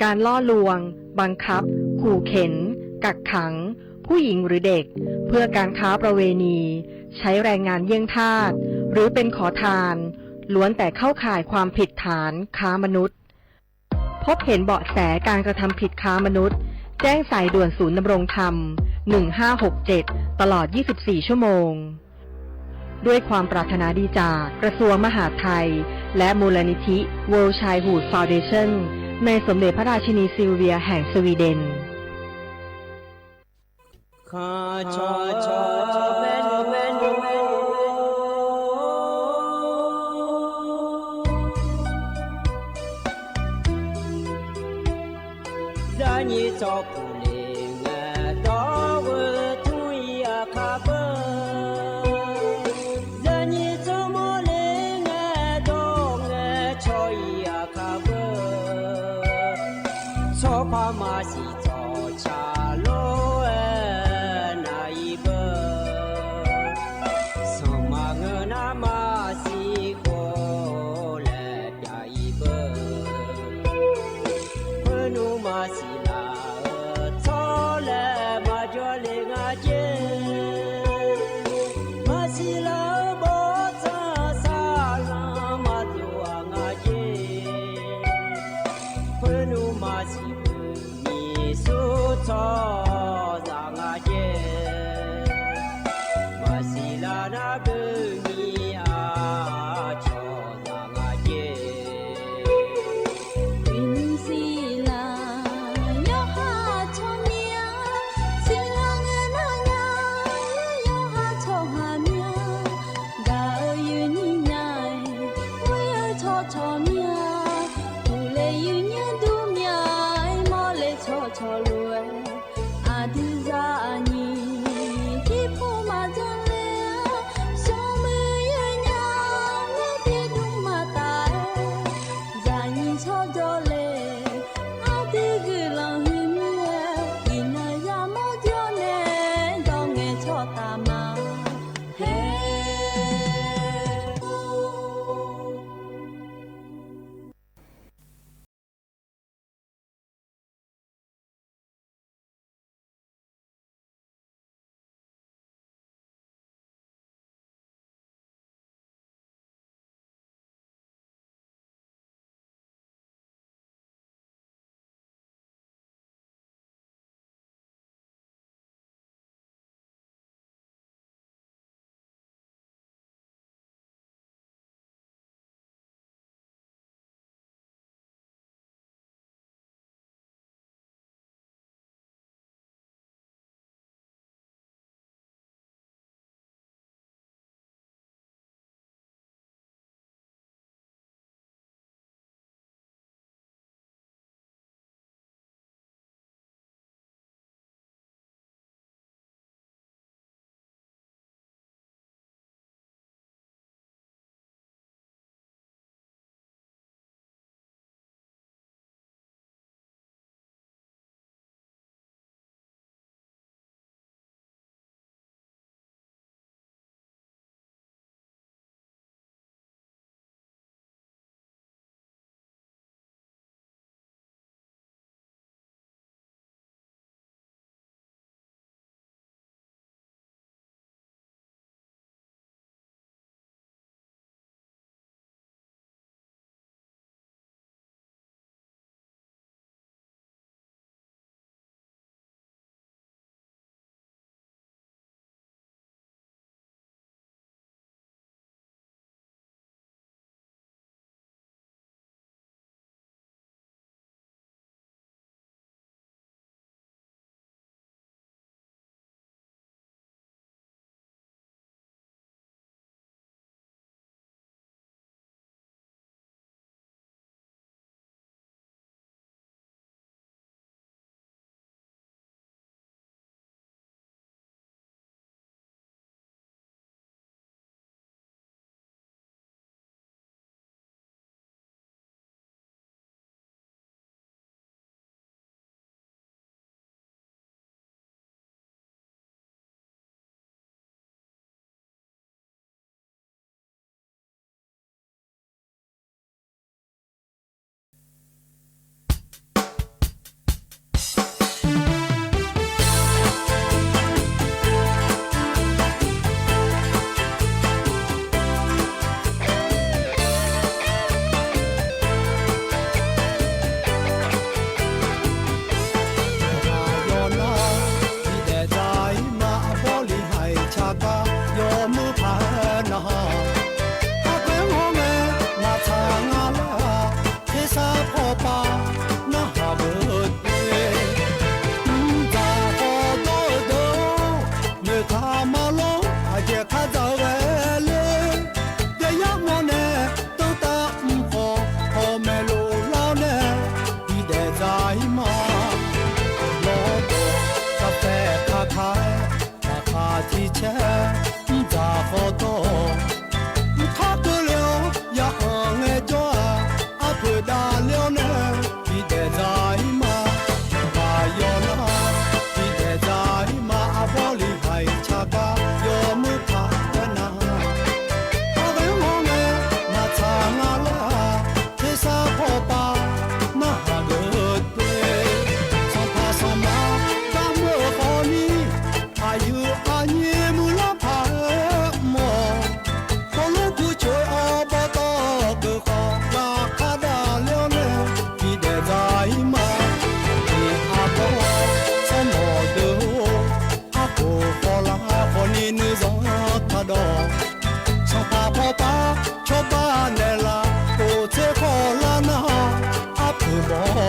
การล่อลวงบังคับขู่เข็นกักขังผู้หญิงหรือเด็กเพื่อการค้าประเวณีใช้แรงงานเยี่ยงทาสหรือเป็นขอทานล้วนแต่เข้าข่ายความผิดฐานค้ามนุษย์พบเห็นเบาะแสการกระทำผิดค้ามนุษย์แจ้งสายด่วนศูนย์ดำรงธรรม1567ตลอด24ชั่วโมงด้วยความปรารถนาดีจากกระทรวงมหาดไทยและมูลนิธิ World Childhood Foundation ในสมเด็จพระราชินีซิลเวียแห่งสวีเดนพ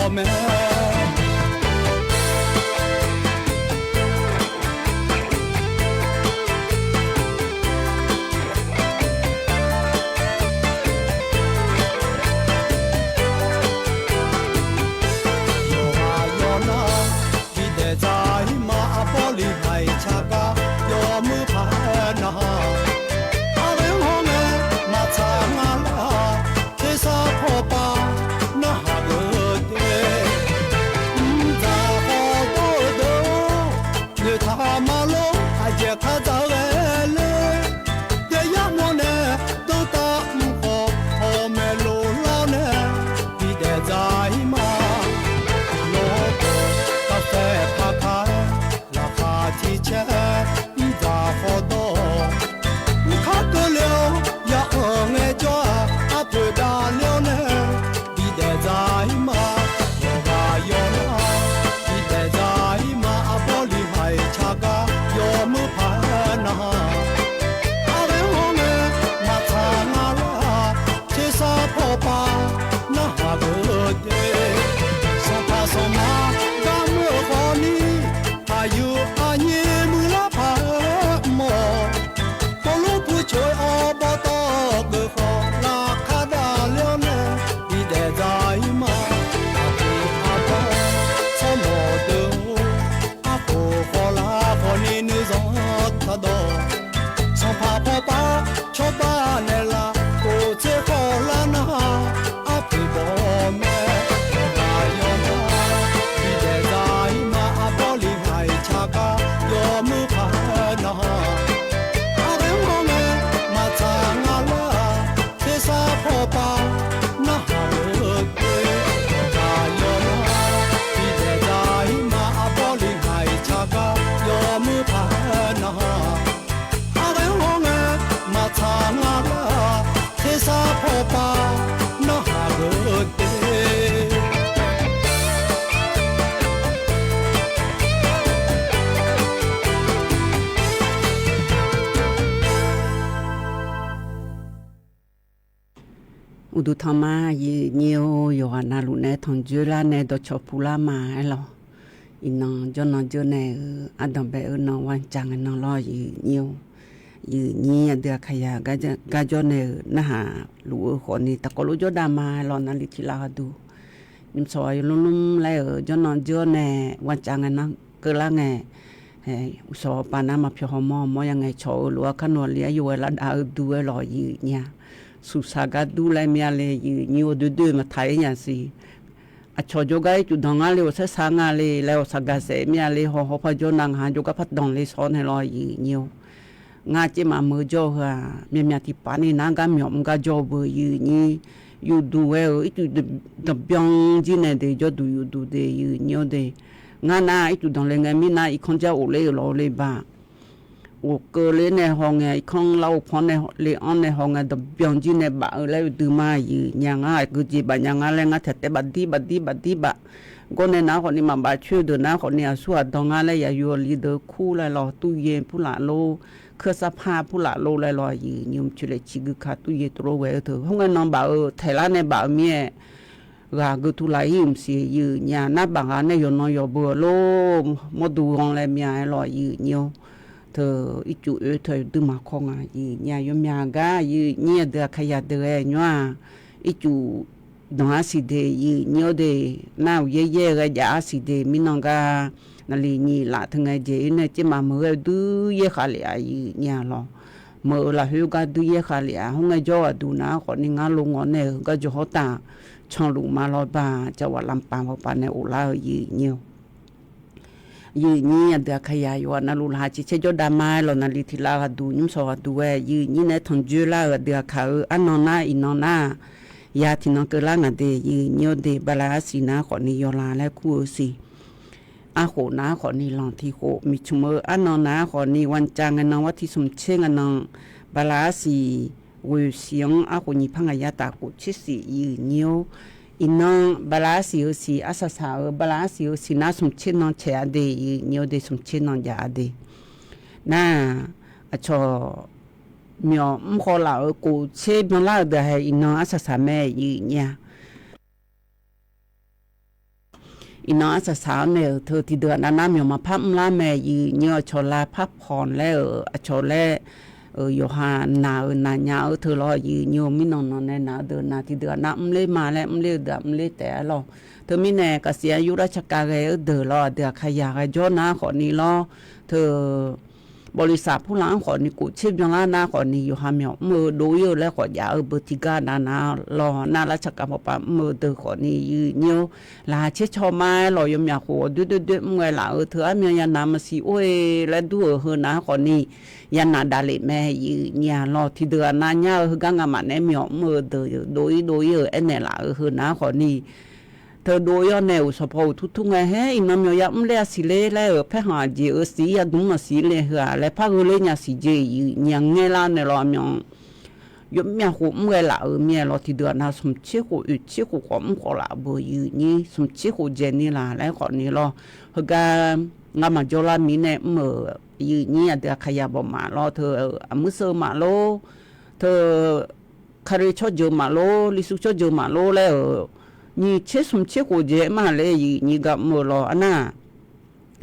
mẹ udu thama yi nhiều yohana lune thonjula ne do chopula ma lo inong jono jone adam be no wan chang no lo yi nhiều yi ni de khaya ga jone na ha lu ko ni ta ko lu jo da ma lo na li thila du nim so yi lum le jono jone wan chang na ke la nge so pa na ma phyo mo yang nge cho lu ka no li yu la da du lo yi nya su saga du la mia le nhiều de ma thai nya si a cho jo gai tu dong a le o sa sa nga le la o saga se mia le ho pa jo nang ha jo ka phat dong le so ne lo yi nhiều nga che ma mo jo ha mia ti pa ni na ga myom ga jo bu yi ni yu du we o tu de byong ji ne de jo du yu du de yi nhiều de nga na tu dong le nga mi na i khon ja o le lo le ba o cơ le ne hong ai khong lau phon ne le on ne hong da byong ji ne ba le du ma yi nya nga ku ji ba nya nga le nga the ba di ba go ne na ho ni ma ba chue de na ho ni a su a dong nga le ya yo li de khu la lo tu ye pu la lo khơ sa pha pu la lo le lo yi nyum chu le chi gu kha tu ye tro we tho hong nga no ba thai la ne ba mie ga gu tu la yim si yi nya na ba ga ne yo no yo bo lo mo du hong le mia lo yi nyo thờ ít chủ yếu thời từ mà không à gì nhà yo nhà ga gì nhà được khai được nhá ít chủ đó xí de gì nhớ de nào ye ga giá xí de mình nong ga là li nhị lạ thằng ngày gì này chỉ mà mưa du ye khai lại gì nhà lo mưa là hiu ga du ye khai lại không ngày cho du na còn đi ngã lông ngọn này ga cho họ ta trong lũ mà lo ba cho vào làm bàn này ủ la gì nhiều yi ni da khaya yo na lu ha chi che jo da ma lo na li thi la ga du nyum so ga du we yi ni ne thon ju la ga da kha anona inona ya thi no ke la na de yi nyo de bala si na kho ni yo la la ku si a kho na kho ni long thi kho mi chumo anona kho ni wan chang na wa thi sum che nga nang bala si wu siang a kho ni phanga ya ta ku chi si yi nyo inong balasi si asasa balasi si na sum chinon che ade nyo de sum chinon ya ade na acho myo mko la ko che no la de inong asasa me yi nya อีน้องสาวเนี่ยเธอที่เดือนนั้นมีมาพับละแม่ยืเนื้อชลาพับผ่อนแล้วชลาอยู่หาหนาวหนาหนาวเธอรอยืเนื้อมินอนในหนาวเดือนนาที่เดือนนั้นมันเลยมาแล้วมันเลยเดือดมันเลยแต่รอเธอมีแน่ก็เสียอายุราชการเลยเดือดรอเดือดขยะก็ย้อนหน้าขอนี้รอเธอบริษัทผู้ล้างขอนี้กูชิบยังล้านหน้าขอนี้อยู่หาเมียวมือดูเยอะแล้วขอยาเบอร์ติกาหนารอหน้าราชการปะมือเดือขอนี้ยืเนียวลาเช็ดชอไม้รอยมีหัวด้วยเมื่อหลังเธอเมียยันนามาสิโอ้ยและดูเฮนาขอนี้ยันนาดาเลแม่ยืเนี่ยรอที่เดือนหน้าเนี่ยกังมันแน่เมียวมือเดือดูเยอะเอ็นเนี่ยหลังเฮนาขอนี้เธอดูย้อนแนวสะโพกทุกๆไงเฮ้ยน้ำยาเลี้ยสิเล่แล้วแพ้หาเจอสียาดุมาสีเล่เหรอแล้วพักเล่ยสิเจยังไงล่ะเนี่ยเราเมียยมเมียหัวเมื่อละเมียเราที่เดือนน่ะสมเชื่อหัวเชื่อหัวความขอละบ่อยู่นี่สมเชื่อหัวเจนี่ล่ะแล้วก่อนนี้เราเฮกันงามาจลามีเนี่ยเมื่ออยู่นี่เดี๋ยวขยับมาเราเธอมือเสือมาโลเธอคาริชอเจอมาโลลิสุชอเจอมาโลแล้วนี่เชื่อสมเชื่อหัวเจมาเลยนี่กับมือเราอันน่ะ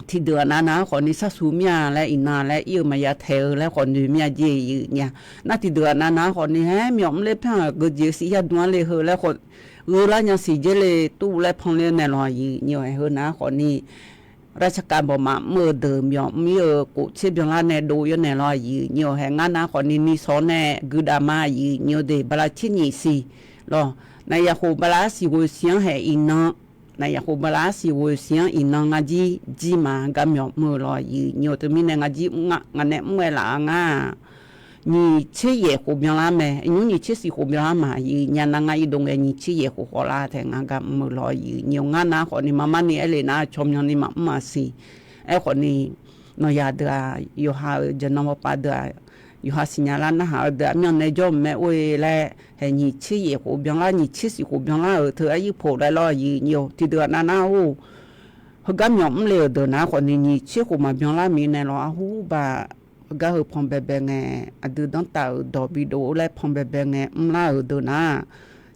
ที่เดือนนั้นนะคนนี้สักสูมีอะไรอินาและเอี่ยมายาเทอแล้วคนนี้มีอาเจียเนี่ยน่าที่เดือนนั้นนะคนนี้มีอมเล็บผ้าก็เจสิยาดวนเลยเหรอแล้วคนละยังสิเจเลยตู้และพงเลยในรอยเนี่ยเหรอนะคนนี้ราชการบอกมาเมื่อเดิมมีกูเชื่อยังละในดูอยู่ในรอยเนี่ยเหรองานนะคนนี้นี่สอนในกุดามาเนี่ยเดบลาชินีสิรอนายาคูบลาสิวเสียงให้อินานายาคูบลาสิวเสียงอินางาจีมาก็มีมือลอยเนี่ยตัวมีนางาจีงานเนี่ยเมื่อละงานี่เชี่ยคูบยาลาแม่นี่เชี่ยสิคูบยาลามาเนี่ยนางาอีดงเอนี่เชี่ยคูขอลาแต่งานก็มือลอยเนี่ยงานนะคนนี้มานี่เอเลนะชมยังนี่มาสิไอ้คนนี้นอยาเดืออยู่หาจะนำมาปาเดืออยู่หาสิญญาณนะหาเดือมีในจอมแม่โอ้ยแลเห็นนี่เชี่ยคูบยาลานี่เชี่ยสิคูบยาลาเธออายุพอได้ลอยเนี่ยที่เดือนนั้นนะโอ้เขาก็มีอมเลยเดือนนะคนนี้เชี่ยคูมาบยาลามีในรอหูบ่าก็เฮพอมเบเบงอดูดังตาดอบิโดและพอมเบเบงลาเดนะ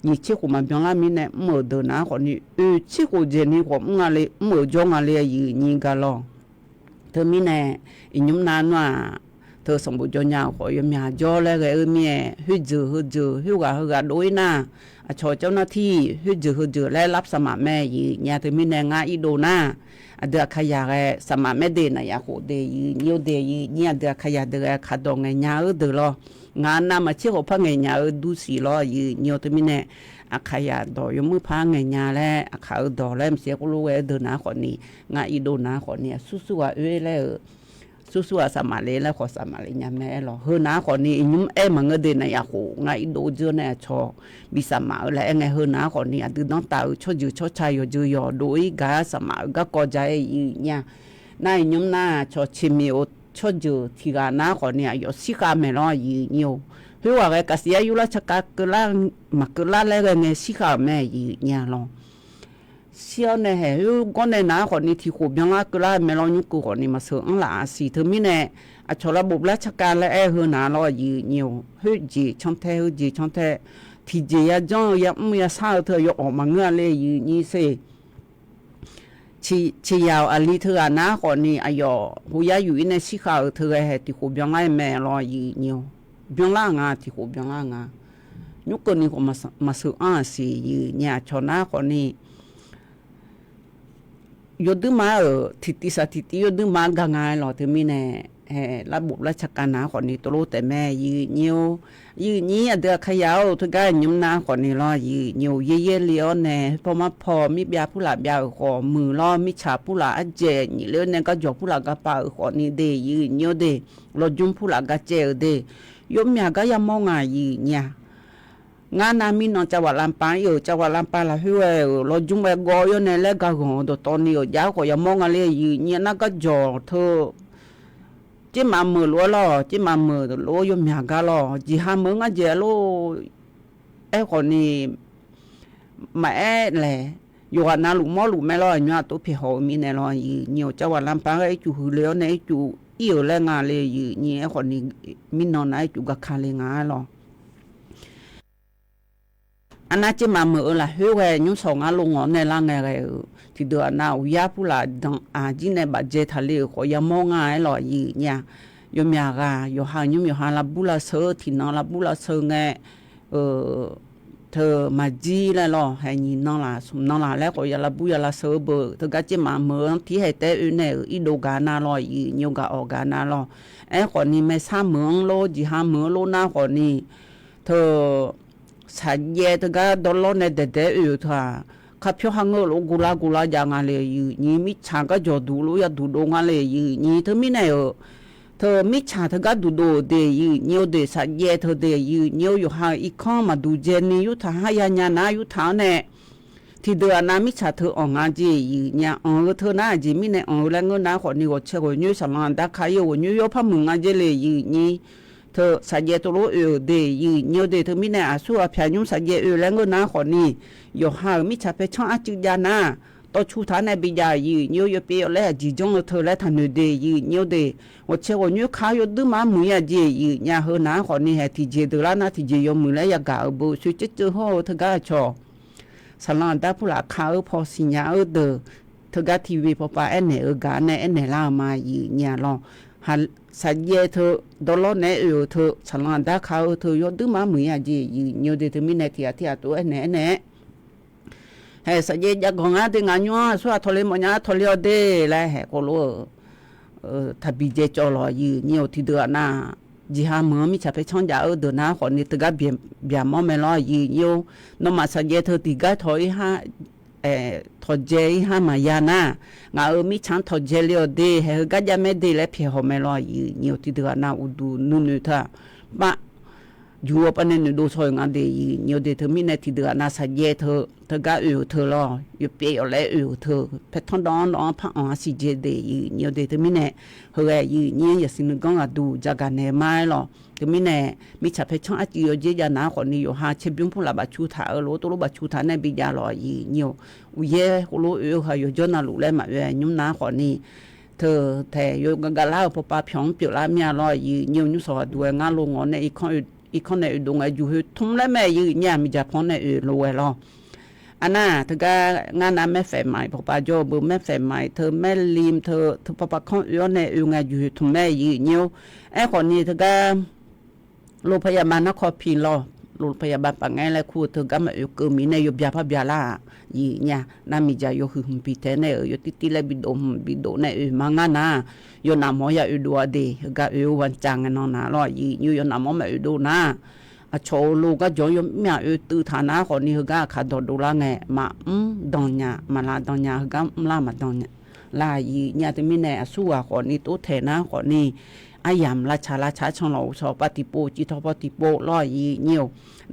นี่เชี่ยคูมาบยาลามีในเมื่อเดือนนะคนนี้เชี่ยคูเจนี่ก็งาเลยเมื่อจงอะไรนี่ก็รอเธอมีในอินุมนานว่าเธอสมบูรณ์จนยาวขอยมีจอแล้วก็เมียฮึจือฮึกะโดยหน้าชอเจ้าหน้าที่ฮึจือและรับสมัครแม่เนี่ยเธอมีในงานอีโดนาเดือขยะสมัครแม่เดนยาโหเดยเนี่ยเดยเนี่ยเดือขยะเดือขาดงเงาเดือรองานน่ะมาเชื่อพังเงาดูสีรอเนี่ยเธอมีในขยะดอยมือพังเงาและขาดอแล้วเสียก็รู้ว่าเดินหน้าคนนี้งานอีโดนาคนนี้สู้ๆแล้วสู้ๆสมาเลแล้วขอสมาเลเนี่ยแม่หรอเฮนะคนนี้ยุ่มมันก็เดินในยาโหไงโดเจอเนี่ยชอบิสมาแล้วไงเฮนะคนนี้ดูน้องตาชอจือชอชายจือยอโดยกาสมาก็กอใจเนี่ยนายยุ่มน่าชอชิมิโอชอจือที่กาหน้าคนนี้ยอสิกาเมลอยี่เฮ้ยว่าก็เสียอยู่แล้วชักกะลามักกะลาแล้วไงสิกาแม่เนี่ยหรอเสียเนี่ยเฮ้ยก่อนในหน้าคนนี้ที่ขบยังละก็ละไม่รอยุกูคนนี้มาเสือละสิเธอมีเนี่ยชอระบบราชการและเฮหน้ารอเนี่ยเฮ้ยจีช่องแท้จีช่องแท้ที่จียจ้องยังไม่สาวเธอยออกมาเงื่อนเลยนี่สิชียาวอันนี้เธอหน้าคนนี้อายอหูยาอยู่ในสิเขาเธอให้ที่ขบยังไงแม่รอเนี่ยยังล่างาที่ขบยังล่างายุคนนี้ก็มาเสือสิเนี่ยชอหน้าคนนี้ยศมาทิติสถิติยศมากางายหรอเธอมีแน่ระบบราชการนะคนนี้ตัวแต่แม่ยืนเนี้เดือขยาวทุกการยุ่มนาคนนี้รอยืนเย่เลี้ยวแน่พอมาพอมียาผู้หลับยาขอมือรอมิชาผู้หลับเจนี่เลี้ยวเนี่ยก็จบผู้หลับกระเป๋าคนนี้เดยืนเดรถยุ่มผู้หลับกระเจเดยมยาก็ยังมองยืนเนี่ยงานนามินจังหวัดลำปางอยู่จังหวัดลำปางละหัวรถจุ่มไปกอยอยู่ในเล็กกะหงตัวตอนนี้ยาวก็ยังมองอะไรอยู่เนี่ยนักก็จ่อเธอจิมามือล้วนล้อจิมามือล้อยมยากะล้อจีหามืองะเจล้อไอ้คนนี้แม่แหละอยู่กันนะลูกหม้อลูกแม่ล้อเนี่ยตัวพี่เขามีในล้ออยู่เนี่ยจังหวัดลำปางไอ้จู่หือเลี้ยวในจู่เอี่ยวแรงงานเลยอยู่เนี่ยไอ้คนนี้มินนอนไอ้จู่กะคาเลยงานล้อ anh na chỉ mà mở là hiếu về những sòng á luôn ngọn này là ngày cái thì được nào ya pu là đằng chỉ này bà dễ thà liệu khỏi ya mong ai lo gì nha yo mía gà yo hàng những yo hàng là bu là sơ thì nó là bu là sơ nghe thơ mà gì là lo hay nhìn nó là lấy khỏi ya là bu ya là sơ bờ thơ cái chỉ mà mở thì hay té ư này ít đồ gà na lo gì nhiều gà ở gà na lo ấy còn ni mấy sa mướn lo gì ha mướn lo na còn ni thơ sản业这个到了呢，得有他，他票行个路古拉讲啊嘞，你咪查个角度路要读懂啊嘞，你他咪那有，他咪查他个读懂的，你有的产业他的，你有哈一看嘛读见你有他还呀呀那有他呢，thì đưa na mi cha thơ ông anh chị nhà ông thơ na chị mi này ông là người na họ ni họ chơi họ như sao mà đã khai yêu như yêu phàm mừng anh chị lệ như thơ sản业ตัวรู้เดียnhiềuเดียเธอมีเนี่ยอาศัยพยายามsản业แล้วเงินนะคนนี้อยู่ห่างมิชาไปช่างอาจิยานะตัวชูฐานในบิดาnhiềuอยู่เปรี้ยวแล้วจีจงเธอแล้วทันเดียnhiềuเดียว่าเชื่อว่าnhiềuข้าวอยู่ดื้อมามือจีเนี่ยเฮนะคนนี้ให้ที่เจเดล้านะที่เจยมือแล้วอยากกเอาบุสุจิตเจอหัวเธอก็ชอสลันได้ผู้หลักข้าวพอสิญญาเดอเธอก็ทีวีพอไปเเนี่ยกาเนี่ยเนี่ยล่ามาเนี่ยลองหันสัญญาเธอดอลลาร์เนี่ยเธอฉลาดได้เขาเธอยอดดื้อมาเหมือนจีnhiềuเดือนมีในที่ตัวเนี่ยให้สัญญาจะกงอาที่งานยัวส่วนทะเลมันยาทะเลเดแล้วให้ก็รู้ถ้าบีเจจอลอยnhiềuที่เดือนน่ะจีฮาเมื่อมีชาไปช่องยาเดือนน่ะคนนี้ตึกก็เบียมอไม่ลอยnhiềuน้ำมาสัญญาเธอตึกก็ถอยห้าทอเจฮามายานะงามีชั้นทอเจเลียวเดเฮก็จะไม่ได้แล้วเพียงไม่รออยู่ที่เดือนน่ะอุดูนุ่นท่าปะอยู่ปนเนี่ยดูซอยงานเดียอยู่เดเธอมีในที่เดือนน่ะสัญญาเธอก็เธอรออยู่เปียแล้วเธอเพชรทองดอนพังอ๋อสิเจเดียอยู่เดเธอมีเนี่ยเฮเนี่ยอย่าสินึกก็ดูจากการเนี่ยไม่หรอกก็มีเนี่ยมีชาเพชรช่างอาจิโยเจยานาคนนี้อยู่หาเชบิมพูลาบาชูถารู้ตัวรู้บาชูถาในบิยาลอยnhiềuอุยรู้เขาอยู่จนน่ะรู้แล้วมายุ่งน้าคนนี้เธอแต่อยู่กันแล้วพอปาพิองเปียลามีลอยnhiềuยุ่งสอดด้วยงานลงงอนในอีกคนในดงอายุทุ่มแล้วแม่ยืนเนี่ยมีจะพ้นในรวยหรออันน่ะเธอก็งานนั้นแม่แฝงใหม่พอปาโจบุแม่แฝงใหม่เธอแม่ลิมเธอพอปาเขาอยู่ในงานอยู่ทุ่มแม่ยืนnhiềuไอ้คนนี้เธอก็โรงพยาบาลนครพิงรอโรงพยาบาลปังไงแล้วครูเธอก็มาอยู่เกิดมีในยุบยาพบยาล่าเนี่ยน่ามีใจอยู่หืมปีเทนอยู่ติแล้วบิดในมังงานะอยู่น้ำมอยอยู่ดัวดีก็อยู่วันจังนอนน่ะรออยู่น้ำมอมาอยู่ดูนะอาโชลูก็จะอยู่มีอยู่ตื่นฐานะคนนี้ก็ขาดดูละไงมาดอนยามาลาดอนยาก็ลามาดอนยาลาเนี่ยจะมีในสู้คนนี้ตัวเทนะคนนี้อายามราชาช่องเราชอบปฏิโปจิตปฏิโปลอยnhiều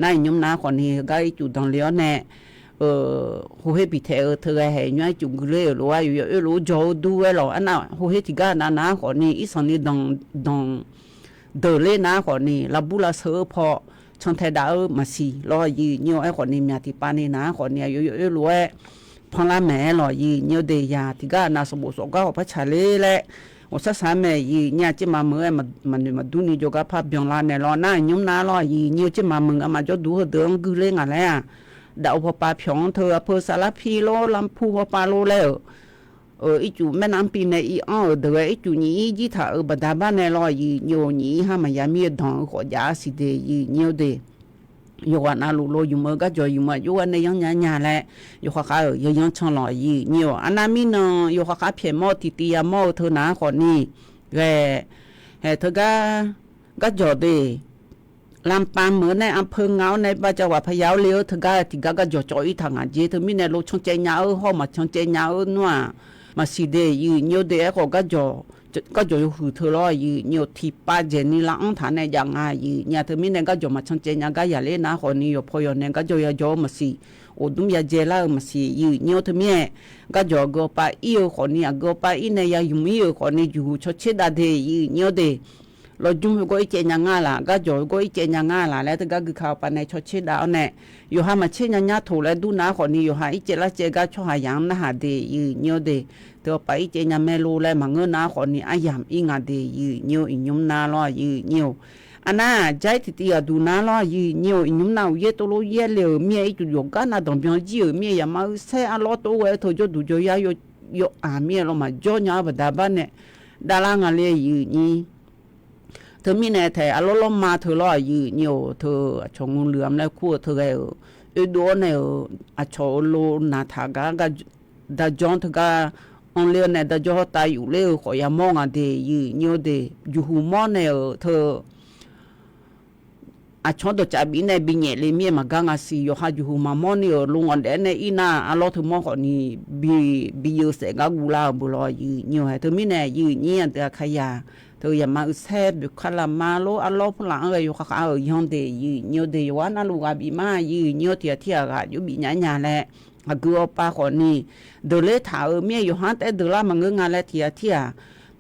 นายยมนาคนนี้ก็จุดตรงเลี้ยวแน่หัวเฮปิเทเธอให้ย้อยจุงเลี้ยวรู้ว่าอยู่รู้จอดูไว้หรออันน่ะหัวเฮติกานาคนนี้อีสันนี้ดองเดเลนาคนนี้ลาบุลาเสือพอช่องไทยดาวมาสีลอยnhiềuไอ้คนนี้มีที่ปานีนาคนนี้อยู่รู้ว่าพอละแม่ลอยnhiềuเดียที่กานาสมุสก็พระชาเลแหละ我说啥没伢这嘛么嘛都你就个怕病啦呢咯，那你拿咯你这嘛么嘛就如何得个嘞啊嘞啊，到พอปลา平เธอเพอสารพีโลลำพูพอปลาโลแล้วอีจูแม่น้ำปีในอีอ้อเดืออีจูนี้ยี่ถ้าบัดดาบ้านในลอยอยู่นี้ฮะมันยามีดองขอยาสิเดยี่เนียวเดอยู่วันนั้นลูอยู่เมื่อก็จะอยู่มาอยู่วันในยังยาแหละอยู่ข้าข้ายังช่างลอยnhiềuอันนั้นมีเนาะอยู่ข้าข้าเพียมอติตียมอเธอหนาคนนี้แกเธอก็จะดีลำปางเหมือนในอำเภอเงาในบ้านจังหวัดพะเยาเลี้ยวเธอก็จะจ่อยทางอาเจเธอมีในรถช่องเจียเอาห้องมาช่องเจียเอาหนัวมาสีเดยี่nhiềuเดะก็จะอยู่หือเธอรออยู่ที่ป้าเจนี่ละอังฐานในอย่างไงเนี่ยเธอมีเนี่ยก็จะมาช่างเจนี่ก็อย่าเล่นนะคนนี้อยู่พอยเนี่ยก็จะอย่ามาสิโอ้ดุมอย่าเจล่ามาสิอยู่เธอมีก็จะก็ไปอีคนนี้ก็ไปอีเนี่ยอยู่มีคนนี้อยู่ชดเชดเดอยู่เดเราจุ่มก็อีเจนี่ง่ายละก็จะก็อีเจนี่ง่ายละแล้วเธอก็คือเขาไปในชดเชดเอาเนี่ยอยู่หามาเช่นนี่ถูกแล้วดูนะคนนี้อยู่หาอีเจละเจก็ชอบหายังนะหาเดอยู่เดเธอไปเจนี่ไม่รู้เลยมาเงินนะคนนี้อายามอีงาเดยี่nhiềuอียมนาลอยยี่ อันน่ะใจที่ดูน่าล้อยืนอยู่ยุ่งน่าเยตัวรู้เยเลยเมียจุดยกันน่ะต้องเพียงจีเมียอย่ามาเสียล้อตัวเว้ยตัวจุดดูจะยาโยเมียเรามาจ่อเนี่ยบดาบ้านเนี่ยดารางอะไรยืนนี่เธอมีเนี่ยแต่ล้อมาเธอล้อยืนอยู่เธอชงเหลือมแล้วคู่เธอดูเนี่ยชอโลนาทากาดาจอนทกาon le ne da jo ta yu le ko ya mo nga de yu nyo de yu hu mo ne tho a chon do cha bi ne bi nye le mie ma ga nga si yo ha yu hu ma mo ni lu ngon de ne ina a lo thu mo ko ni bi yu se ga gu la bu lo yu nyo ha tho mi ne yu nyi ya ta kha ya tho ya ma se bi khala ma lo a lo phla yo kha kha yon de yu nyo de yo na lu ga bi ma yu nyo tia tia ga yu bi nya nya le a gu pa ko ni do le thaเมียอยู่หันแต่เดลามังงาและเทียเทีย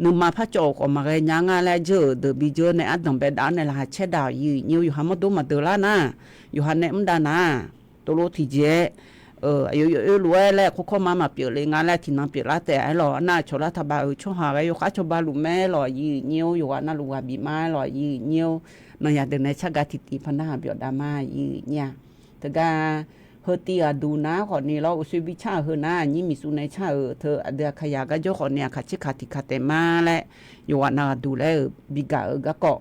นุมาพระโจก็มาเรียนงานและเจอเดบิเจอในอัดดงเบดานในละเชดาวอยู่หันมาดูมาเดลานะอยู่หันในมันดานะตัวโลทีเจอยู่รวยแล้วเขามาเปลี่ยนเลยงานแล้วที่นั่งเปลี่ยนละแต่ไอ้หล่อน่าชลทบาช่วงหาไอยู่ข้าชบาลุแม่หล่ออยู่ว่าน่าลุงบีมาหล่อนอยากเดินในชักกาติตีพันธะเปลี่ยนดามาเนี่ยแต่ก็เฮตีอะดูนะขอนี้เราอุสุบิชาเฮนะนี่มีสุนัยชาเธอเดือขยากะโจขอเนี่ยขาชิขาติขาเตมาและอยู่ว่านาดูแลบิกะกะเกาะ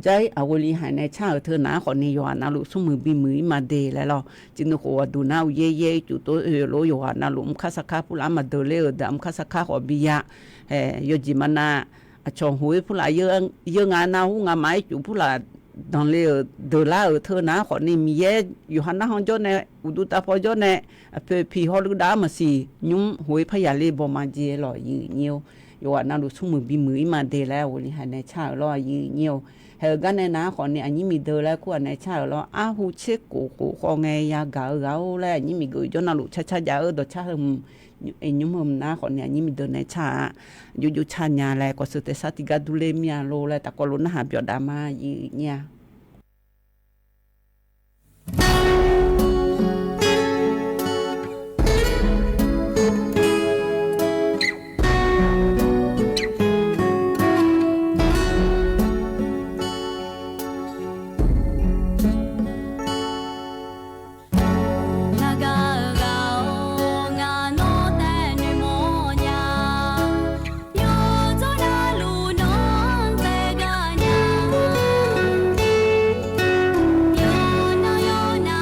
ใจอาวลีหายในชาเธอนะขอนี้อยู่ว่านาลุสุมือบิมือมาเดแล้วเราจินโคดูนะเย่จุโตโลอยู่ว่านาลุมคาสคาพุลามาเดเลดัมคาสคาขอบิยะโยจิมานาชองหุยพุลาเยงานนาหูงาไม้จุพุลาdans les de là thơ naขอนี่มีเยอยู่หันนะฮองจอเนี่ยอุดุตาพอจอเนี่ยเปพีฮอลดามาสิยุ่มหวยพยาเลบ่มาเจลอยยืเนียวอยู่ว่านาดูซุมือบิมือมาเดแล้ววันนี้ให้ในชาลอยยืเนียวเฮกันในนะขอนี่อันนี้มีเดแล้วกูในชาลออาหูเชกูขอไงยากาแล้วอันนี้มีกูจอนาลุชะยาดชะไอ้ยุ่มนะขอนี่อันนี้มีเดในชาอยู่ชาญาแล้วก็สุดแต่สัติกาดูเลมียโลแล้วแต่ก็ลุ้นหาเปียดามายืเนี่ย Yo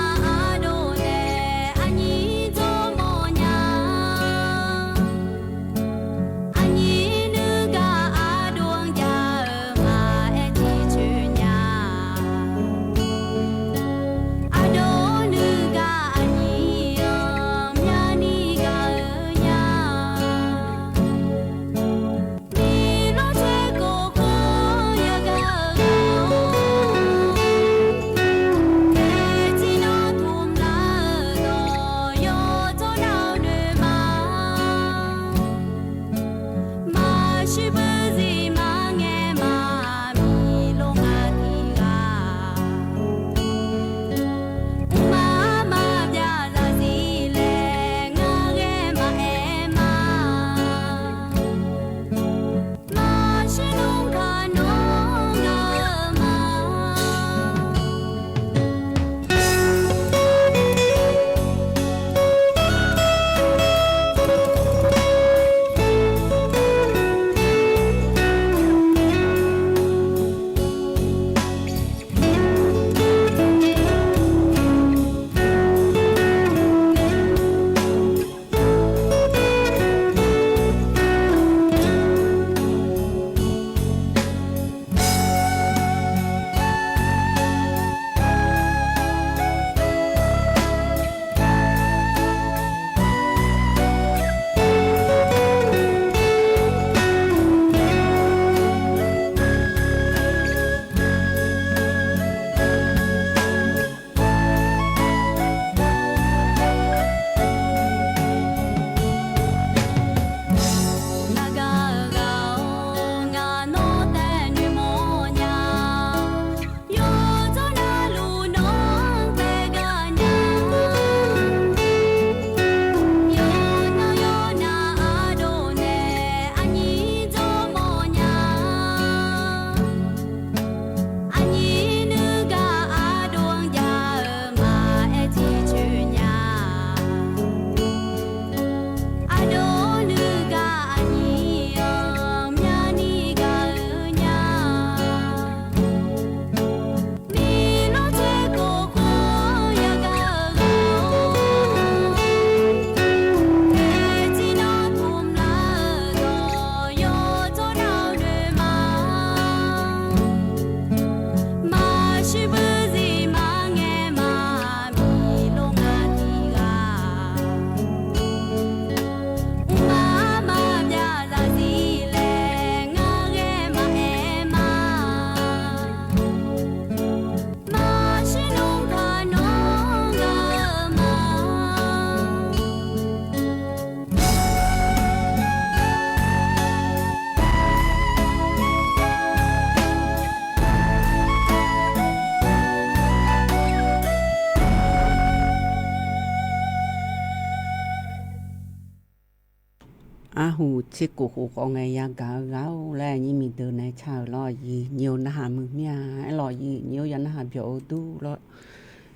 hù chiếc cổ khổ có ngày ya gạo gạo là như mình từ này chào lo gì nhiều na hà mực mía lo gì nhiều ya na hà biểu tu lo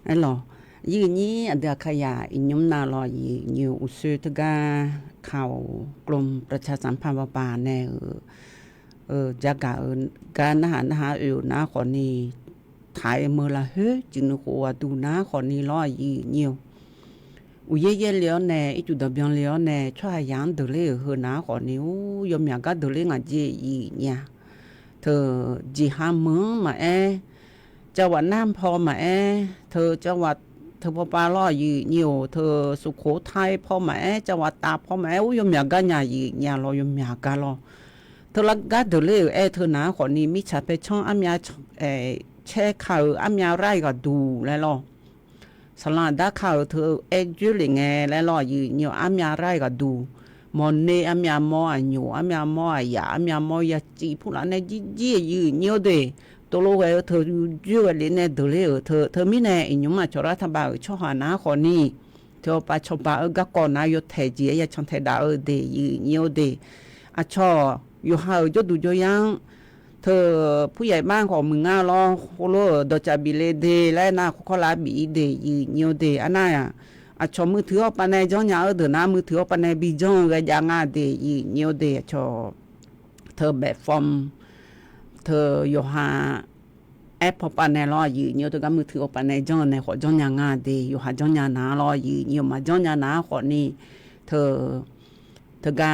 lo như nhí ở đây khai ya nhóm na lo gì nhiều sự thứ ga khảo gồm ประชาสัมพันธ์ป่าแน่จะกะการna hà naคนนี้ถ่ายมือละเฮ้จึงนึกว่าดูนะคนนี้lo gì nhiều uye liao nè ít chút đặc biệt liao nè cho hai yang được lấy hơn ná còn nếu yếm nhà cái được lấy ngã gì nha thờ chỉ ham mướn mà cho vợ nam pho mà thờ cho vợ thờ ba lo gì nhiều thờ sụp khổ thai pho mà cho vợ ta pho mà yếm nhà cái nhà gì nhà lo yếm nhà cái lo thờ là cái được lấy thờ ná còn nếu mi chả phải cho anh nhà che khẩu anh nhà rai cái đủ lại loสลาดาข่าวเธอจุลิงไงและรออยู่nhiềuอามยาไรก็ดูมอนเนอามยามออยู่อามยามอยาอามยามอยาจีผู้ละเนี่ยจีอยู่nhiềuเดตัวโลกเธออยู่เลยเนี่ยตัวเลยเธอไม่แน่อีหนุ่มมาชอรัฐบาลชอหาหน้าคนนี้เธอไปชอบบ้าก็ก่อนนายเทจีอย่าชนเทดาเดอยู่nhiềuเดอ่ะชออยู่หาจะดูจะยังเธอผู้ใหญ่บ้านของมึงอ่ะรอโคโลดอจาบิเลเดและนาโคลาบีเดยีเนียวเดอันนั้นอ่ะชอมือถือปันในจ้องยาเดนะมือถือปันในบีจ้องก็ยังอ่ะเดยีเนียวเดชอเธอแบบฟอร์มเธออยู่หาแอปปันในรอยีเนียวเธอก็มือถือปันในจ้องในขอจ้องยังอ่ะเดอยู่หาจ้องยานารอยีเนียวมาจ้องยานาขอนี่เธอก็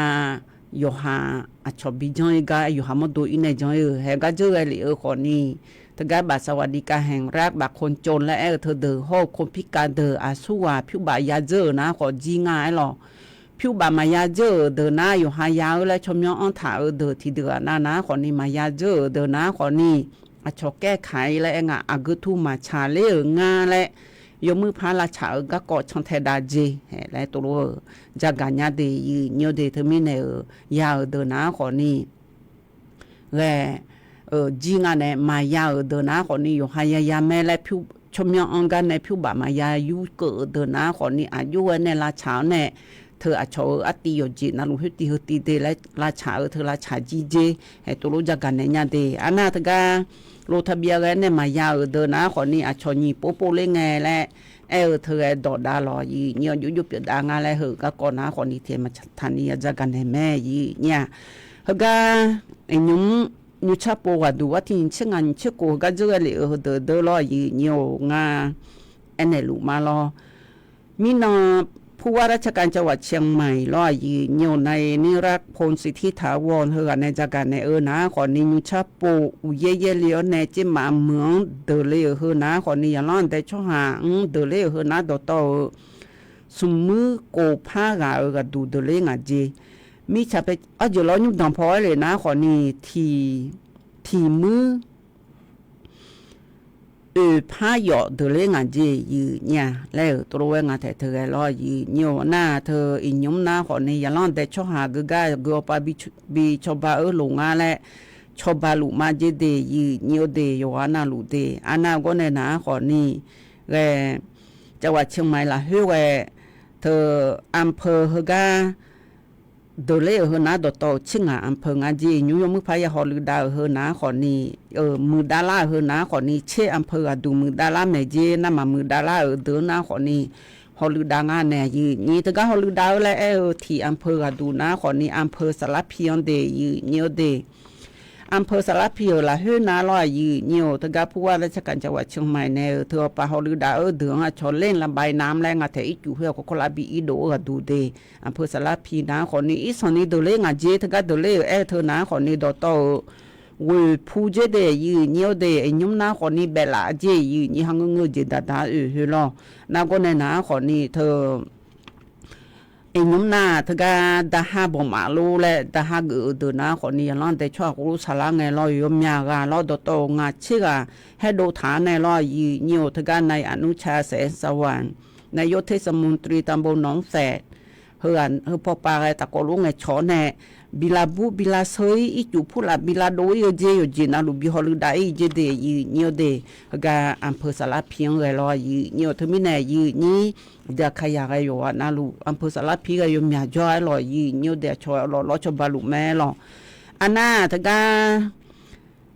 อยู่หาอ่ะชอบบีจ้องก็อยู่หามาดูอินในจ้องเฮก็เจอไอ้เหลือคนนี้ถ้าการบัตรสวัสดิการแห่งรัฐบัตรคนจนและเธอเดือดห้องคนพิการเดืออาสู้ว่าผิวบายาเจอนะขอจีง่ายหรอผิวบามายาเจอเดือหน้าอยู่หายาวและชมย้อนถ่าเดือที่เดือหน้านะขอนี้มายาเจอเดือหน้าขอนี้อ่ะชอบแก้ไขและอากุทูมาชาเล่งาและยมือพาราชาก็กอดช่องเทดาเจและตัวจากการยาเดียnhiềuเดเธอไม่เนี่ยยาวเดือหน้าขอนี้และจีงานเนี่ยมายาเดินหน้าคนนี้อยู่หายายาแม่และผิวชมยังอังกันในผิวบามายาอยู่เกิดเดินหน้าคนนี้อายุเนี่ยลาชาเนี่ยเธออาชออติโยจีนั่นลูกตีเดและลาชาเธอลาชาจีเจให้ตัวรู้จักกันเนี่ยเดอันนั้นเธอก็โลทะเบียนเนี่ยมายาเดินหน้าคนนี้อาชอนีโปโปเล่ไงและเธอดอดาลอยีเนี่ยยุบเปียดางอะไรเหอะก็ก่อนหน้าคนนี้เทมาทันนี้จักกันให้แม่ยีเนี่ยเฮก็ไอ้ยุ่งยูชาโปว่าดูว่าที่เช่นงานเชื่อกูก็เจอเลยเดอรออยู่เนียวงาอันไหนลูกมาลอมีนอผู้ว่าราชการจังหวัดเชียงใหม่รออยู่เนียวในนิรักพลสิทธิถาวรเฮือในจักรในนะขอนี้ยูชาโปอุเย่เลี้ยวในจิมาเมืองเดอเลยเฮือนะขอนี้อย่าล้อนแต่ช่อหางเดอเลยเฮือนะโตสมือโกผ้ากาก็ดูเดอเลยงาจีมีชาไปอยู่แล้วยุ่งต่างพอเลยนะขอนี้ทีมือพาหยอดเดอเลยงานจีอยู่เนี่ยแล้วตัวงานแต่เธอรออยู่เนี่ยหน้าเธออีนุ่มหน้าขอนี้อย่าล้อนแต่ช่อหากก็ก็ไปบีชอบาลงงานและชอบาลุมาเจเดอยู่เนี่ยเดอยู่อันนั้นลุเดอันนั้นก็ในนะขอนี้แล้วจังหวัดเชียงใหม่ละเฮ้ยเธออำเภอเฮกาโดเลเฮนะดอโตชิงอำเภองาจียุยมือพายาฮอลือดาเฮนะขอนี้มือดาราเฮนะขอนี้เชอำเภอดูมือดาราแม่เจนะมามือดาราเดินนะขอนี้ฮอลือดางานแน่ยีนี่ตะกะฮอลือดาและที่อำเภอดูนะขอนี้อำเภอสารพียงเดยีเนียวเดอำเภอสารพียละเฮนะลอยยีเนียวตะกะผู้ว่าราชการจังหวัดเชียงใหม่แน่เธอปะฮอลือดาเดืองชอเล่นลำบายน้ำแรงอะแต่อีจูเฮก็คลาบีอีโดดูเดอำเภอสารพีนะขอนี้อีสอนี้โดเลงาเจตะกะโดเลเธอนะขอนี้ดอโตเวผู้เจเดยีเนียวเดไอ้ยุ่มนะขอนี้เบลาเจยีนี่หังเงเจดาเฮลอนาก็ในนะขอนี้เธอไอ้นุ่มหน้าเธอก็ดาฮาบ่มาลูและดาฮาเกิดนะคนนี้ร้อนแต่ชอบรู้สาระไงรอยมยากาลอดโตงาชื่อให้ดูฐานในรอยยีเนียวเธอก็ในอนุชาแสนสวรรค์นายกเทศมนตรีตำบลหนองแสดเฮือนพ่อปลาไอ้ตะโกลุงไอ้ชอแน่ บิลาบุบิลาเซยอีจูพูลาบิลาโดยเจยเจนาลูบิฮอลูไดเจเดยีเนียวเดกาอำเภอสารพียงไงลอยยีเนียวทมินายยีนี่เดียขยะไงอยู่ว่านาลูอำเภอสารพีก็อยู่มีจอยลอยยีเนียวเดียชอยลอชบาลูแม่ลออันน่าทกา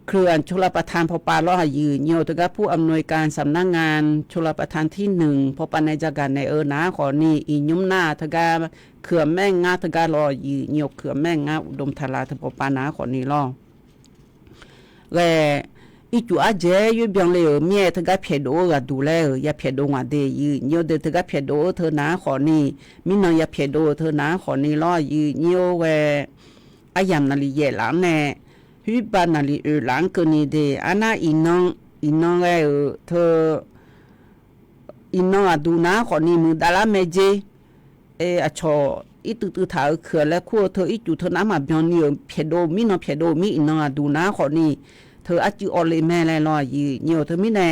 เคลื่อนชลประทานพอปาล้อยืนเนียวทกาผู้อำนวยการสำนักงานชลประทานที่1พอปาในจักรในนาขอนี่อียุ่มหน้าทกาเขื่อนแม่งาทกาลอยืนเนียวเขื่อนแม่งาอุดมทลาทพอปานาขอนี่ลอและอีจูอาเจยเบียงเลยเมียทกาเพียโดก็ดูแลอย่าเพียโดว่าเดยืนเนียวเดทกาเพียโดเธอนาขอนี่มินองอย่าเพียโดเธอนาขอนี่ลอยืนเนียวแวอายามนาลีเยหลังแน่ฮิบานาลีหลังก็นี่เดอานาอีน้องไงเธออีน้องอะดูนะขอนี่มือดาราเมเจอะชออีตุถาเขื่อนและขั้วเธออีจูเธอน้ำมาเบียนนี่เพียโดมีน้องเพียโดมีอีน้องอะดูนะขอนี่เธออาจิออเลแม่แลลอยยีเนียวเธอมีแน่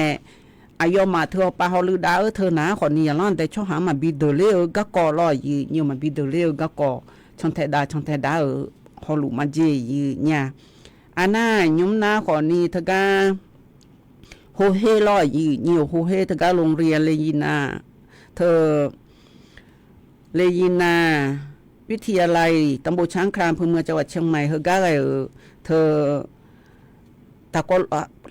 อายอมาเธอปาฮอลือดาเธอนะขอนี่ย้อนแต่ชอบหามาบิดเลก็กอลอยยีเนียวมาบิดเลก็กอชนเทดาฮอลูมาเจยีเนี่ยอันน่ายุ่มนาขอนี่ทกาโฮเฮลอยยีเนียวโฮเฮทกาโรงเรียนเลยยีนาเธอเลยยีนาวิทยาลัยตำบลช้างครามอำเภอเมืองจังหวัดเชียงใหม่เฮอก้าเธอตะกอ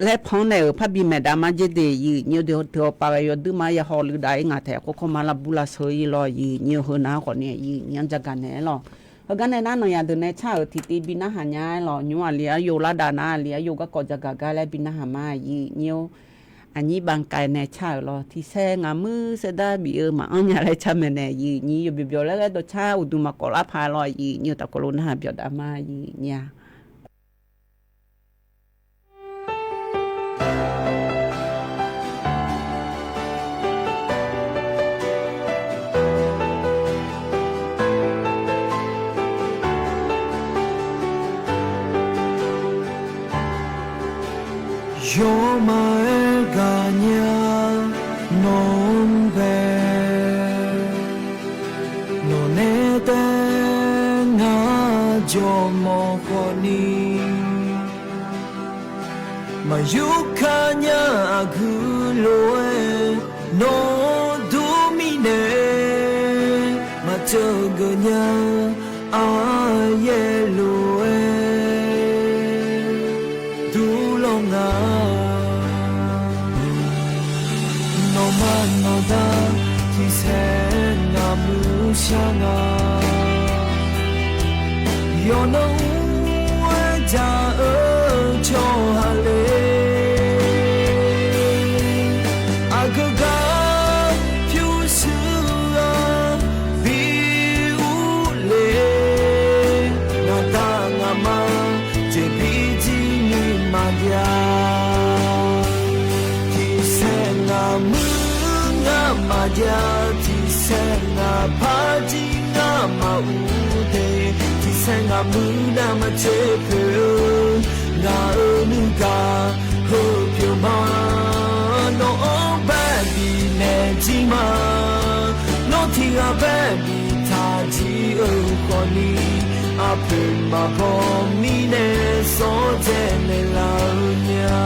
และพ้องในพระบิแม่ดามาเจเดยีเนียวเดียวเธอปากยอดื้อมาอย่าฮอลือได้งาแถก็เข้ามาลาบุลาเซยลอยยีเนียวเฮนาขอเนี่ยยีเนียนจักกันแน่หรอเฮกันในนั้นอย่าเดินในชาทิตีบินาหายายหรอญัวเลียโยลาดานาเลียโยก็กอจักกะและบินาหามายีเนียวอันนี้บางกายในชาหรอที่แซงมือเสดาบีมาอันยาไรชาเมเนยีนี่อยู่บิบแล้วก็ตัวชาอุดุมากอลาพาลอยยีเนียวตะกลุนหาบิดามายีเนี่ยYo mai ganya non be no ne te nga jo mo koni ma yu kanya gu lo no do mi ne ma cho ganya a ye lo du lo nga no da ti se na mu sha nga yo no wa ja cho ha le agaga pyu su a bi u le na da nga ma je bi ji ni ma ya ti se na mu maja ti senga paji nga maude ti senga muna ma chepe nga unuga hope your ma no baby ne ji ma no ti ga baby ta ji o koni ape ma bo mi ne so je ne la nya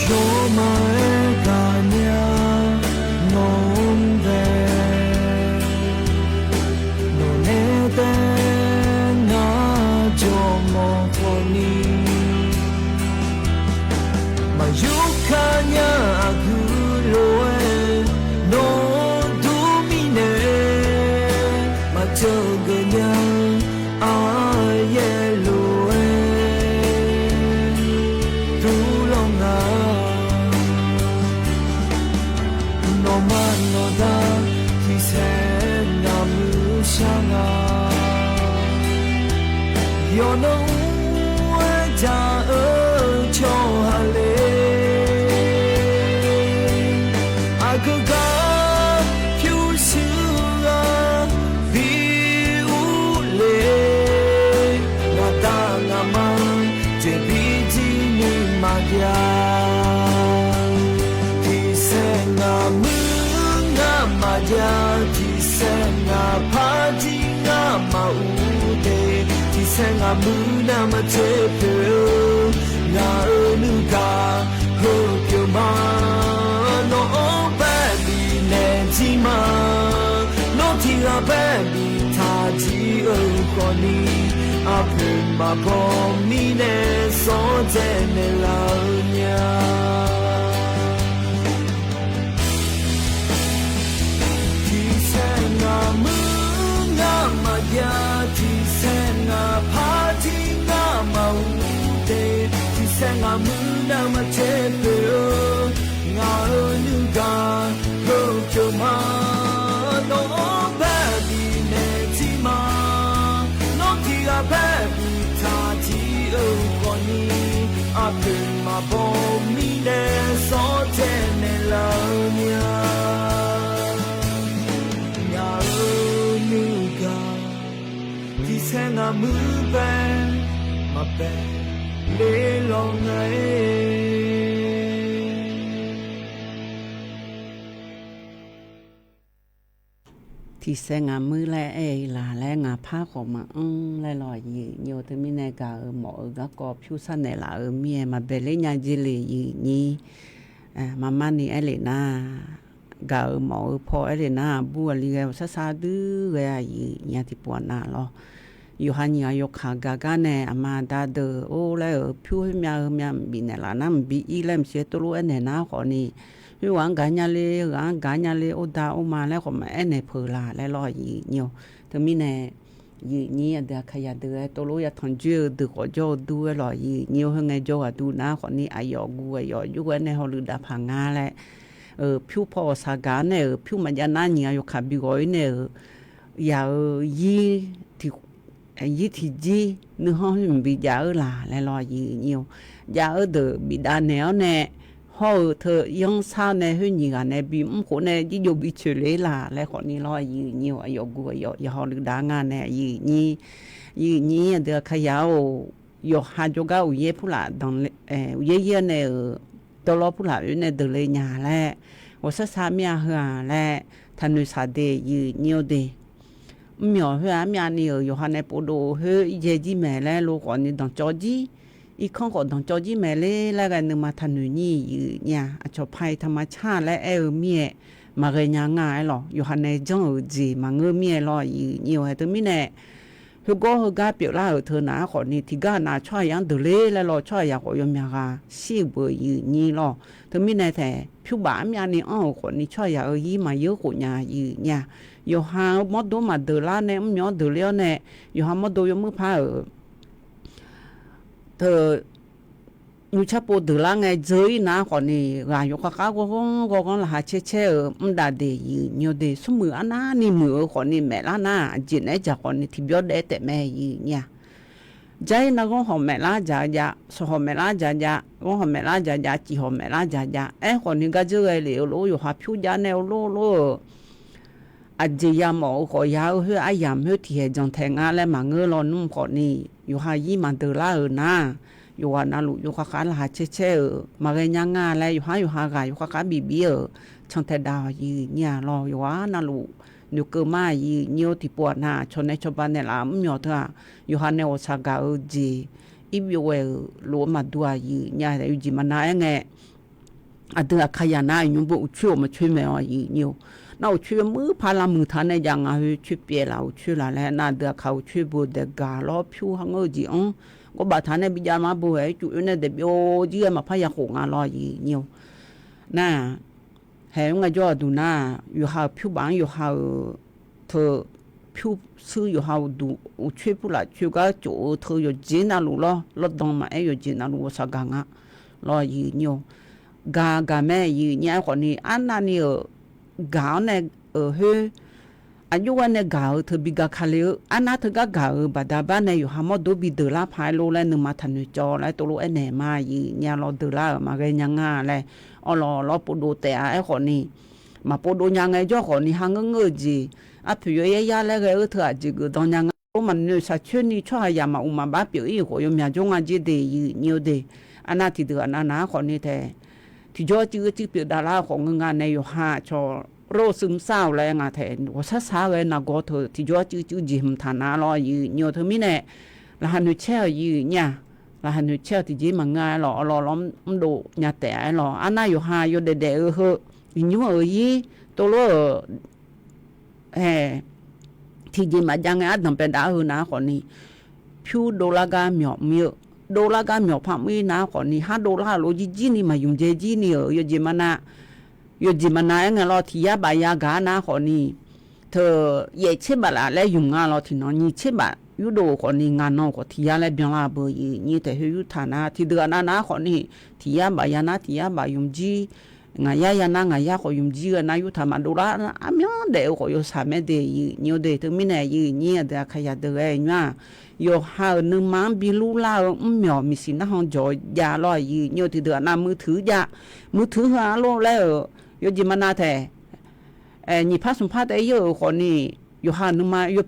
Yo mai ganya non ve no ne te na jo mo koni ma yu kanya gu lo no do mi ne ma cho ganya a ye lo du lo nga no da ti se na mu sha nga yo no wa ja cho ha le agaga pyu ma ya ti se nga pa ji nga ma u de ti se nga mu na ma che pe nga nu ka ho kyo ma no ba bi ne ji ma no ti ga ba bi ta ji o ko ni a pe ma bo mi ne so je ne la nya ti se nga mu na ma ya ti se nga pa ti nga ma u de ti se nga mu na ma che pe nga nu ga ho kyo ma no ba bi ne ti ma no ti ga ba bi ta ti o ko ni a pe ma bo mi ne so te ne la nya nya nu ga ti se nga mu ba ma ba le long ai thì sẽ ngà mưa lại ấy là lại ngà phá của mà lại lòi gì nhiều thứ mình này cả ở mỗi cái cọp chú san này là ở mía mà về lấy nhà gì lì gì nhỉ mà man này ấy lì na cả ở mỗi po ấy lì na bùa lì cái sa sa đứa cái gì nhà thì buồn na lo yêu hai nhà yêu khá gà này mà đã được ô lại ở phiêu mía bị này là nằm bị ý làm sẽ tôi luôn này na khỏi nè vì vậy gà nhà lê ô đào ô mà lại còn mẹ này phở lại lo gì nhiều thì mình này gì nhỉ để khai được tôi lúc thằng chưa được có cho đua lo gì nhiều hơn ngày cho đua na còn ní ai ở gu này họ được đáp hàng nga lại phiêu phò sa gà này phiêu mà nhà na nhiều khá bị gói này giờ gì thì gì nữa không bị giá lại lo gì nhiều giá được bị đa néo nè họ thợ yang sao này hơn gì cả này bị khổ này chỉ dùng bị xử lý là lại còn đi lo gì nhiều ở chỗ họ được đá ngang này gì nhỉ được khai giáo yo hai chỗ gạo ye phụ là đồng ye này tôi lo phụ là này được lấy nhà lại我是啥面哈来他女啥的有nhiều的苗哈面呢有哈呢不多呵一几买来如果你当着急อีกข้องก่อนต้องจอจี้แม่เล่แล้วกันนึงมาทันหนูนี่อยู่เนี่ยชอบภัยธรรมชาติและเมียมาเรียนง่ายหรออยู่หันในจังจีมาเงือเมียรออยู่nhiều hayตัวมีเนี่ยเขาก็เขากาเปรียบล่าเธอหนาขอนี่ที่กาหนาช่วยยังเดือดเล่แล้วรอช่วยอยากขอยมยากาสิบอยู่นี่รอตัวมีเนี่ยแต่ผิวบ้านมีอันนี้อ้อขอนี่ช่วยอยากยี่มาเยอะขวดยาอยู่เนี่ยอยู่หามดดูมาเดือดล่าเนี่ยมันย้อนเดือดเลี้ยวเนี่ยอยู่หามดดูยังมือผ้าเธอนูชอบปวดเดือดละไงเจอหน้าคนนี้รายอยู่ข้างก็ละหาเช่มันด่าเดียอยู่เดียสมืออันนั้นนี่มือคนนี้แม่ละน่าจีนไอ้จากคนนี้ที่เบี้ยเด็ดแต่แม่ยี่เนี่ยใจนักก็หอมแม่ละจ่าสหอมแม่ละจ่าก็หอมแม่ละจ่าจีหอมแม่ละจ่าไอ้คนนี้ก็เจอไอ้เหลวรู้อยู่หาผิวจานแนวรู้อาจจะยามหมอขอยาวเฮือไอ้ยามเฮือที่จังแทงอะไรมาเงือรอนุ่มคนนี้อยู่หายี่มันเดือดละนะอยู่ว่านาลูอยู่ข้างๆละเช่มาเรียนยังงานอะไรอยู่หากายอยู่ข้างๆบีช่างแต่ดาวยี่เนี่ยรออยู่ว่านาลูอยู่เกิดมายี่เnhiềuที่ปวดหน้าชนในชาวบ้านเนี่ยละไม่ยอมเถอะอยู่หาในโอซาก้าจีอีบิวรู้มาด้วยยี่เนี่ยแต่อยู่จีมันน่าเงี้ยอันเดียขยันน่าอยู่บุช่วยมาช่วยแม่ยี่nhiềuเราช่วยมือพาลามือท่านในยังไงช่วยเปลี่ยนเราช่วยละแล้วน่าเดียเขาช่วยบุเดกาล้อผิวหางจีก็บาดท่านในบิจามาบุให้จุดในเด็บโยจีมาพายาหงอะไรnhiềuน่ะเห็นไงจ่อดูน่ะอยู่หาผิวบางอยู่หาเธอผิวซื้ออยู่หาดูช่วยผู้ละช่วยก็จุเธออยู่จีน่ารู้ล้อรถดองมาอยู่จีน่ารู้สักกังอ่ะรอnhiềuกาแม่เนี่ยคนนี้อันนั้นเนี่ยกาวเนี่ยเฮ้อายุวันเนี่ยกาวเธอบิกาคาเลอันนั้นเธอก็กาวบัดบ้านเนี่ยอยู่หามอดูบิเดล่าพายโลแล้วนึงมาทันจอแล้วตัวโลเน่มาเนี่ยเราเดล่ามาเรียนยังไงเลยอ๋อเราปวดแต่ไอ้คนนี้มาปวดยังไงจ่อคนนี้หางเงือจีอ่ะผิวยาแล้วเธอจีก็ตอนยังมันเนี่ยสัชนี่ช่วยยามาอุมาบ้าเปียวอีกอยู่มีจงอาจีเดียnhiềuเดียอันนั้นที่เดือนนั้นนะคนนี้แต่ที่จ่อจีเปียวดาราของงานในอยู่ห้าชอ rô sum sao lại ngà thế我啥啥个那个头提着就jim thà na lo yu nhiều thứ mi nè là hắn chơi yu nha là hắn chơi thì chỉ mà ngay lo lắm đồ nhà tẻ lo anh na yu ha yu để hơ nhưng mà ở gì tôi lo thì chỉ mà chẳng ai thằng bé đã hơn na còn ni phiêu đô la ga miệng đô la ga miệng phạm mi na còn ni ha đô la lo gì ni mà dùng gì ni ở yu gì mà na yo jimana nga lo thia ba ya ga na kho ni tho ye che ba la le yung nga lo thi no ni che ba yu do kho ni nga no ko thia le byan la bo yi ni te hu tha na thi de na kho ni thia ba ya na thia ba yung ji nga ya na nga ya kho yung ji na yu tha ma do la a myo de ko yo sa me de yi ni de to mi ne yi ni da kha ya de e nya yo ha nu mang bi lu la myo mi si na hong jo ya lo yi ni thi de na mu thứ ha lo le yo ji mana the ni pa sum pa de yo ko ni yo ha nu ma yo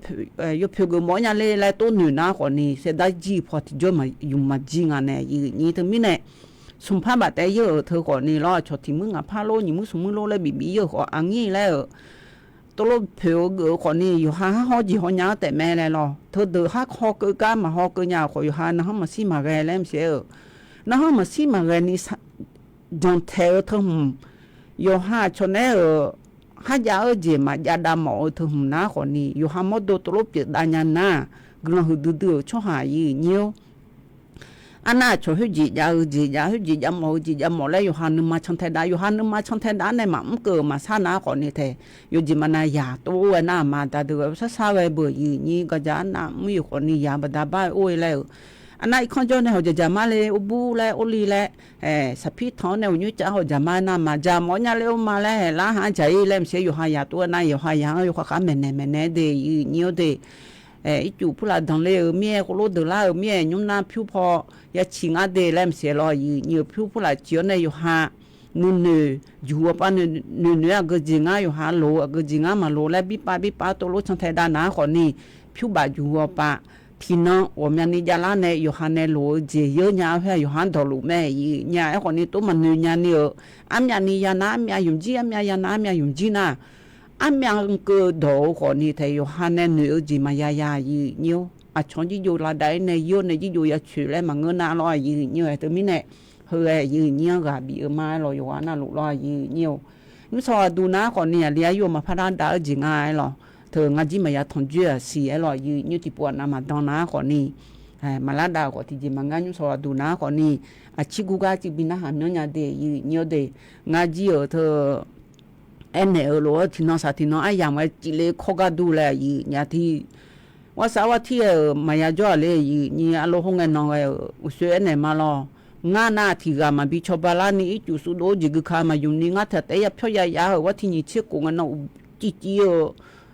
pyo go mo nya le to nu na ko ni se da ji pho ti jo ma yu ma ji nga ne yi ni to mi ne sum pa ba de yo tho ko ni lo cho ti mu nga pa lo ni mu sum mu lo le bi yo ko ang yi le to lo pyo go ko ni yo ha ho ji ho nya te me le lo tho de ha ho ko ka ma ho ko nya ko yo ha na ha ma si ma ge le se na ha ma si ma ge ni don't tell them yo ha cho ne ha ja ở gì mà ja đa mỏ thường na còn ni yo ha một đồ tổ biệt đa nhà na gương hư đưa cho hà gì nhiều anh à cho hư gì ja mỏ lấy yo ha nương mà trong thay đá này mà cờ mà sa na còn ni thế yo gì mà na ya to na mà ta đưa sa về bờ gì ni cái giá na mới còn ni ya bà đa ba ôi lấy anh ấy con cho này họจะมาเลยอุบุเลยอุลีเลยสัพพิท้องเนี่ยวันนี้จะเขาจะมานะมาจะมอญาเลยมาเลยล้างหายใจเลยไม่ใช่อยู่หายาตัวนั่นอยู่หายาอยู่ข้าแม่เดย์เนี้ยเดย์อีจู่พูดละดังเลยเมียก็รู้เดล่าเมียยุ่งน้ำผิวพอยาชิงอาเดย์เลยไม่ใช่รออยู่ผิวพูดละเจียวเนี่ยอยู่หานู่นอยู่ว่าป้านู่นก็จริงอ่ะอยู่หาโลก็จริงอ่ะมาโลแล้วบีป้าตัวโลช่างไทยด้านหน้าคนนี้ผิวบาดอยู่ว่าป้าทีน้อง我们นี่จะล้านเนี่ยอยู่หันเนี่ยโลเจียเนี่ยเพื่ออยู่หันตัวลูกแม่ยี่เนี่ยไอ้คนนี้ตัวมันเนี่ยเนี่ยอันนี้ยานาอันนี้ยุ่งจีอันนี้ยานาอันนี้ยุ่งจีนะอันนี้ก็โดคนนี้ที่อยู่หันเนี่ยเนี่ยจีมายายี่เนี่ยอ่ะช่วงที่อยู่ละได้เนี่ยอยู่เนี่ยที่อยู่ยาชื่อเลยมันเงินน่าร้อยยี่เนี่ยตัวนี้เนี่ยเฮ้ยยี่เนี่ยก็บีมาเราอยู่ว่าน่าลูกร้อยยี่เนี่ยนี่สอดูนะคนนี้เลี้ยอยู่มาพัฒนาได้จริงไงหรอthường ngay chỉ mà ya thằng chưa xì ấy loại như thì buồn mà đau ná còn ni mà lá đào có thì chỉ mà ngay những số đủ ná còn ni chỉ cú ga chỉ bên hàng nữa nhà để nhiều để ngay chỉ ở thờ em này ở lúa thì nó sao thì nó ai làm mà chỉ lấy khó ga đủ là nhà thìว่าสาวที่มาอยากจะเลยนี่อารมณ์เงินน้องอุศเนี่ยมาลองานาที่กามาบิชบาลานี่จุดสุดโอจิกขามาอยู่นี่งาเถอะแต่ยับเฉยยาว่าที่นี่เชื่อกูเงินน้องจีจี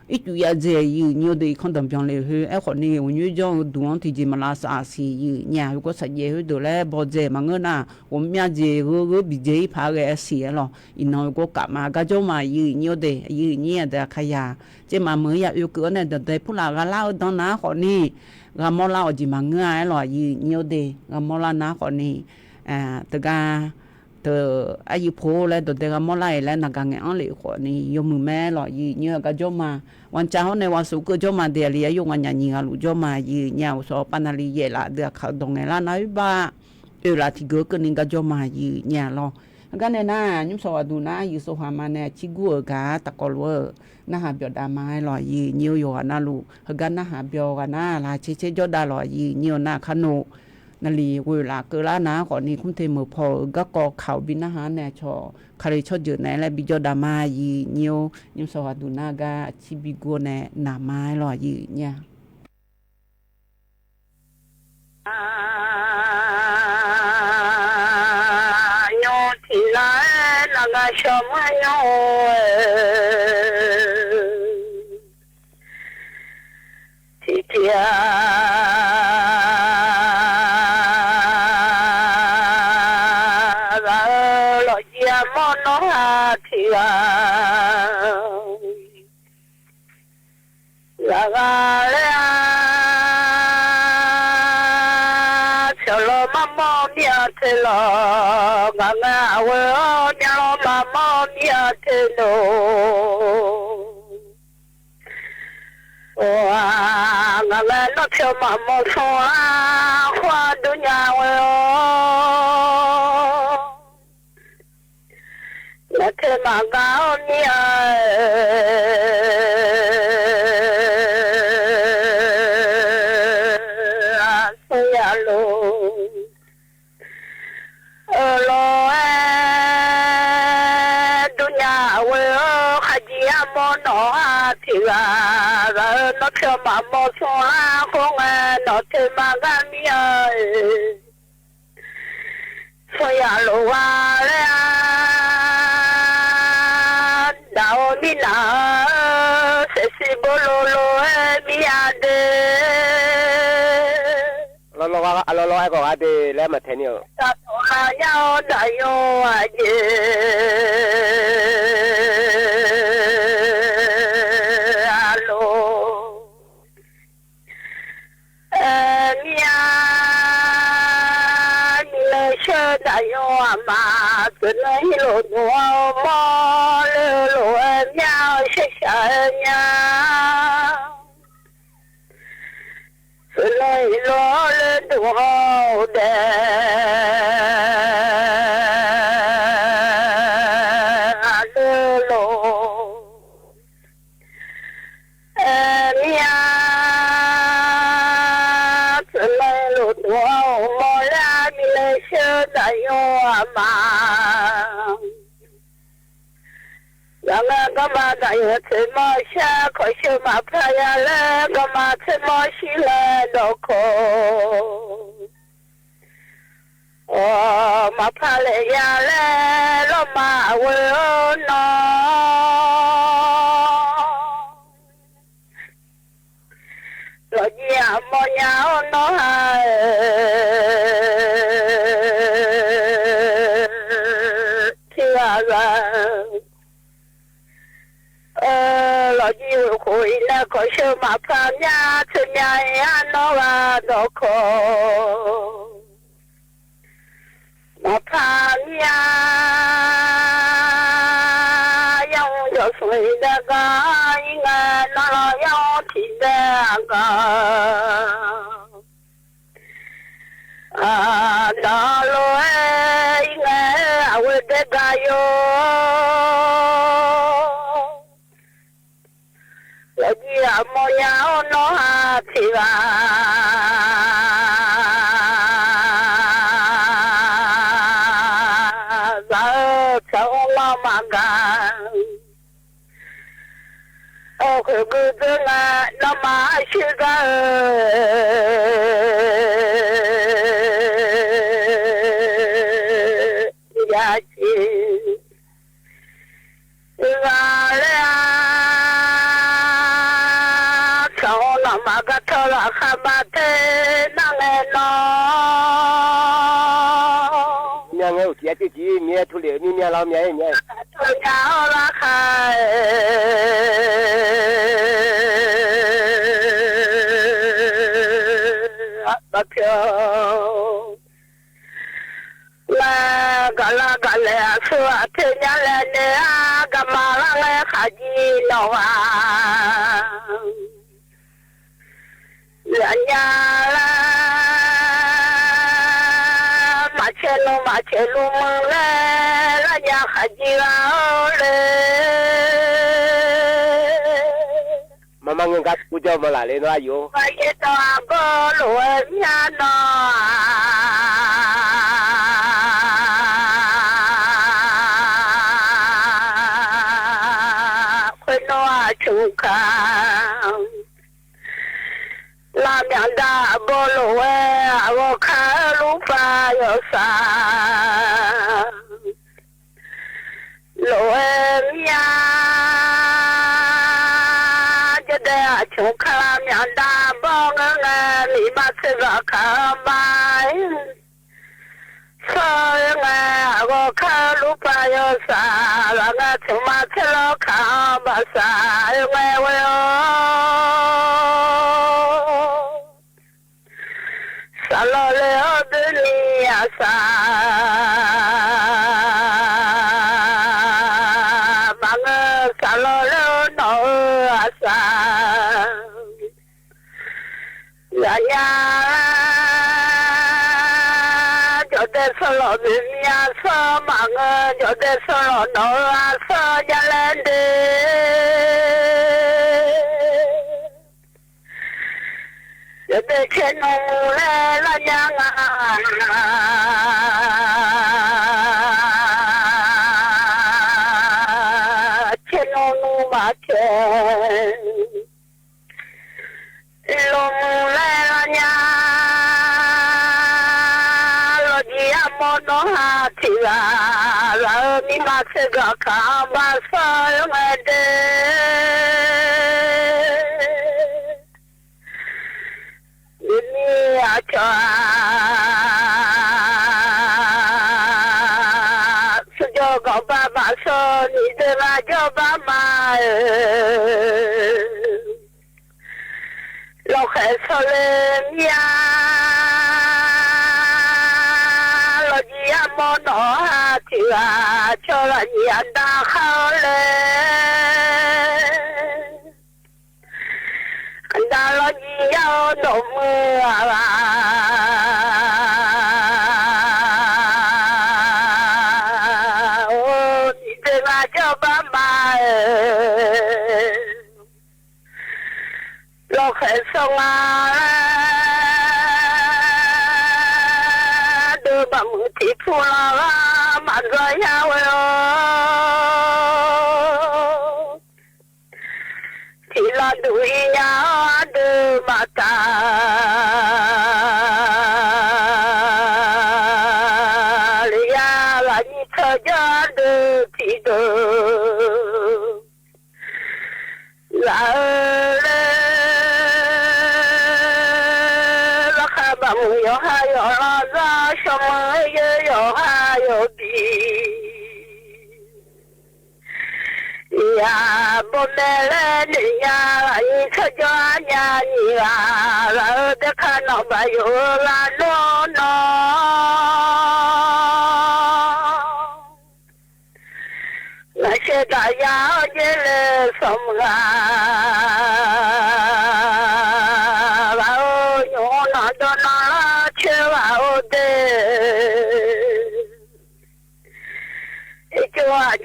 ít chủ yếu gì nhiều đấy không tầm trong này hơi,คนนี้วันนี้จะดูอันที่จะมาลาสาสีเนี่ย如果實際去到咧，บ่啫嘛個呐，我們呀啫個比較怕個事咯，然後個夾嘛個就嘛nhiều đấy nhiều đấy開呀，即嘛每日要個呢就對普拉個老當哪คนนี้個冇老就嘛個咯nhiều đấy個冇老哪คนนี้這個từ ai phố lên từ cái món này lên là càng nghe ăn lị của ni dùng mì mè lọ gì như cái chỗ mà quan cháu này quan số cái chỗ mà để lấy dùng nhà nhà lũ chỗ mà gì nhà số panali vậy là được khẩu đồng này là nói ba là thì cái này cái chỗ mà gì nhà lo cái này na nhưng số đủ na gì số hoa mà nè chỉ gua cả tắc cỏ lúa na hà biểu đa mai lọ gì nhiều rồi na lũ cái na hà biểu cái na là chế chỗ đa lọ gì nhiều na khanoนั่นเลยเวลาเกิดแล้วนะก่อนนี้คุ้มเทมือพอก็กอข่าวบินอาหารเนี่ยชอใครชอบเยอะไหนแล้วบิจดามายีเนียวยิ่งสวัสดีนากาชิบิโกเนี่ยหนาไม้หล่อยีเนี่ยโยทีละละกาชมโยทีเทียla galea cholo mamo nia telo nganga we nia lo mamo mi atelo wa ngala no pyo ma mo so khwa du nya we la te ma ga mi so ya lo lo dunya we khajia mo no atira no pyo ma mo so ko no te ma ga mi so ya lo wa le da o mi na se si bolo lo mi ade lo ai có ade le mà thế nhiều ta la nhau da yo aje alo mia le che da yo ma tu le lo no mo le lo mia she sha nya le lo le do de lo mia le lo do mo la mi le she da yo ma Yanga gama da ye te ma sha ko she ma pa ya le gama te ma shi le do ko ma pa le ya le lo ma we no lo ya mo ya no ha ti ra lo ji ko ina ko she ma pa nya te nya ya no wa do ko ma pa nya yang yo sui da ga ina na lo yo ti da ga da lo ina awe de ga yo Lagi amo ya ono hatiwa za chaula magan o kugudula nama shiga ya chi Magatola khamate nangeno nhà nghe chỉ cái gì nghe thu liệu nghe làm nghe nghe Tonya la khai Bakyo La gala suwa tenya lene Gamala le khaji noa La nyala machelo le la nya khajira le mama ngat puja malale no ayo ba ye to go lo nya no kweno achuka La mianda bolo we avoka lupa yosa lo mia jade achuka mianda bonga li masira kamai so nga avoka lupa yosa la nga chuma chelo kambasa we Salole oduni asa cho để solo mình nhà sơ mạng cho để solo nó sơ nhà lên đi cho để trên nông lên là nhà trên nông mà trên lông lên là nhà nó ha thì là mi mà sẽ gặp cả ba sao mà đê mi à cho sự cho gặp ba sao ni để mà cho ba mà lo khẽ sao lên nha mô nó ha thì cho là nhận đã khao lên đã lo gì nhau nổ mưa ô thì mà cho ba mà lo khẽ sông bằng thì phù la mà rồi nhau thì là đuổi nhau đưa mà ta là như thời gian đưa thì đưa là bằng yo hai yo la ra cho mới yo hai yo đi ya bố mẹ lên ya lại cho nhà là để khăn nó bay yo là nó lại sẽ đại ya dễ lên sông ra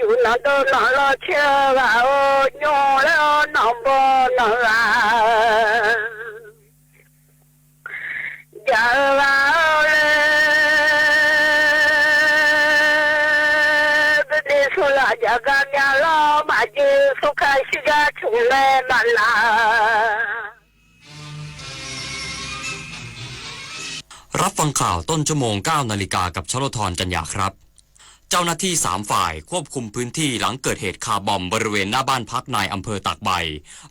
chú nó đâu nó lo chơi vào nhỏ nó nằm bò nó là giờ vào lên đi xuống là giờ gần nhà lo mà chứ xuống khai sĩ ra chúng lên mà làรับฟังข่าวต้นชั่วโมง 9 นาฬิกากับชลธรจันยาครับเจ้าหน้าที่3ฝ่ายควบคุมพื้นที่หลังเกิดเหตุคาร์บอมบริเวณหน้าบ้านพักนายอำเภอตากใบ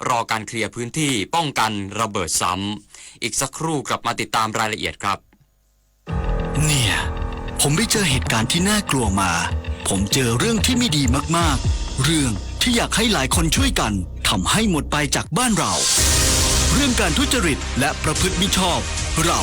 รอการเคลียร์พื้นที่ป้องกันระเบิดซ้ำอีกสักครู่กลับมาติดตามรายละเอียดครับเนี่ยผมไปเจอเหตุการณ์ที่น่ากลัวมาผมเจอเรื่องที่ไม่ดีมากๆเรื่องที่อยากให้หลายคนช่วยกันทำให้หมดไปจากบ้านเราเรื่องการทุจริตและประพฤติมิชอบเรา